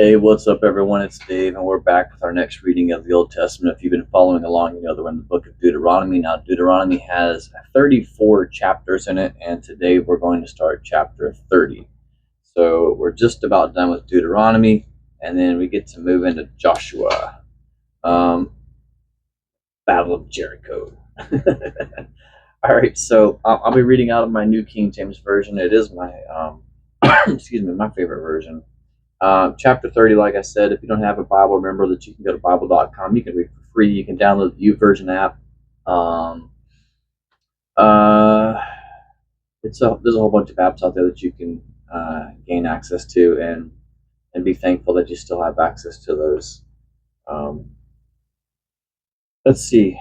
Hey, what's up, everyone? It's Dave, and we're back with our next reading of the Old Testament. If you've been following along, you know that we're in the book of Deuteronomy. Now, Deuteronomy has 34 chapters in it, and today we're going to start chapter 30. So we're just about done with Deuteronomy, and then we get to move into Joshua. Battle of Jericho. All right, so I'll be reading out of my New King James Version. It is my, my favorite version. Chapter 30, like I said, if you don't have a Bible, remember that you can go to Bible.com. You can read for free. You can download the YouVersion app. There's a whole bunch of apps out there that you can gain access to, and be thankful that you still have access to those. Let's see.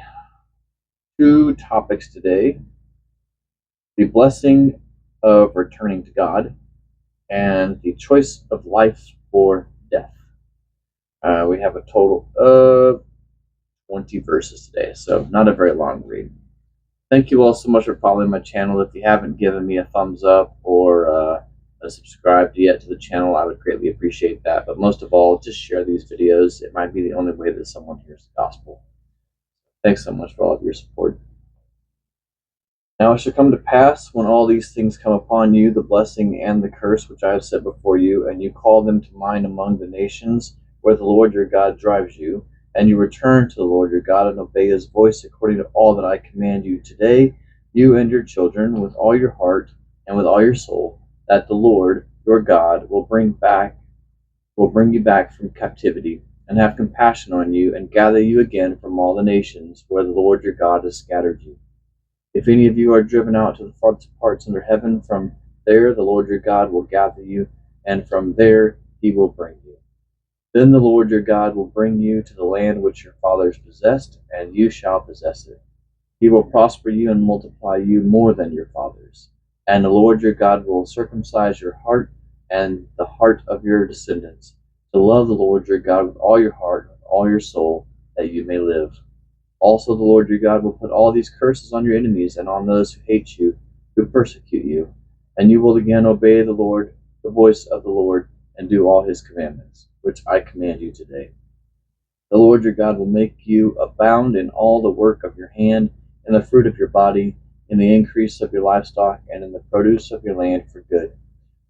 2 topics today: the blessing of returning to God, and the choice of life or death. We have a total of 20 verses today, so not a very long read. Thank you all so much for following my channel. If you haven't given me a thumbs up or subscribed yet to the channel, I would greatly appreciate that. But most of all, just share these videos. It might be the only way that someone hears the gospel. Thanks so much for all of your support. Now it shall come to pass, when all these things come upon you, the blessing and the curse which I have set before you, and you call them to mind among the nations where the Lord your God drives you, and you return to the Lord your God and obey his voice according to all that I command you today, you and your children, with all your heart and with all your soul, that the Lord your God will bring you back from captivity, and have compassion on you, and gather you again from all the nations where the Lord your God has scattered you. If any of you are driven out to the farthest parts under heaven, from there the Lord your God will gather you, and from there he will bring you. Then the Lord your God will bring you to the land which your fathers possessed, and you shall possess it. He will prosper you and multiply you more than your fathers. And the Lord your God will circumcise your heart and the heart of your descendants, to love the Lord your God with all your heart, with all your soul, that you may live. Also the Lord your God will put all these curses on your enemies and on those who hate you, who persecute you, and you will again obey the Lord, the voice of the Lord, and do all his commandments, which I command you today. The Lord your God will make you abound in all the work of your hand, in the fruit of your body, in the increase of your livestock, and in the produce of your land for good.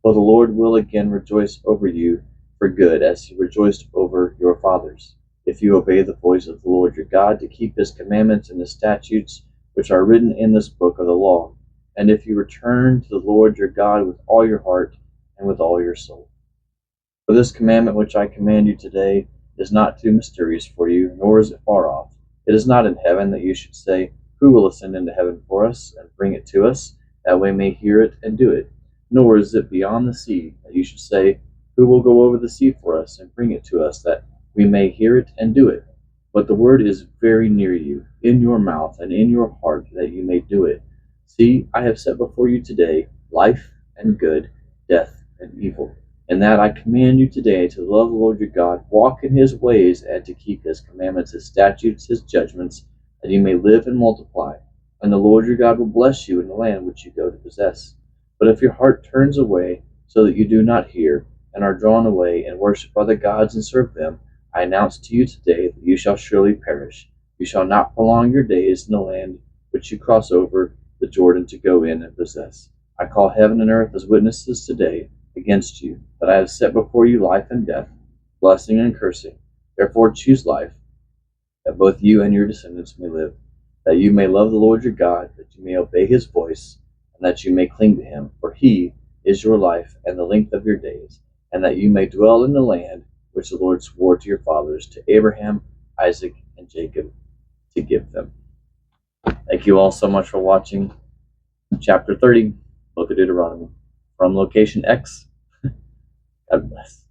For the Lord will again rejoice over you for good, as he rejoiced over your fathers, if you obey the voice of the Lord your God, to keep his commandments and his statutes, which are written in this book of the law, and if you return to the Lord your God with all your heart and with all your soul. For this commandment which I command you today is not too mysterious for you, nor is it far off. It is not in heaven, that you should say, who will ascend into heaven for us, and bring it to us, that we may hear it and do it? Nor is it beyond the sea, that you should say, who will go over the sea for us, and bring it to us, that we may hear it and do it? But the word is very near you, in your mouth and in your heart, that you may do it. See, I have set before you today life and good, death and evil. And that I command you today to love the Lord your God, walk in his ways, and to keep his commandments, his statutes, his judgments, that you may live and multiply. And the Lord your God will bless you in the land which you go to possess. But if your heart turns away, so that you do not hear, and are drawn away, and worship other gods and serve them, I announce to you today that you shall surely perish. You shall not prolong your days in the land which you cross over the Jordan to go in and possess. I call heaven and earth as witnesses today against you, that I have set before you life and death, blessing and cursing. Therefore choose life, that both you and your descendants may live, that you may love the Lord your God, that you may obey his voice, and that you may cling to him, for he is your life and the length of your days, and that you may dwell in the land which the Lord swore to your fathers, to Abraham, Isaac, and Jacob, to give them. Thank you all so much for watching Chapter 30, Book of Deuteronomy, from Location X. God bless.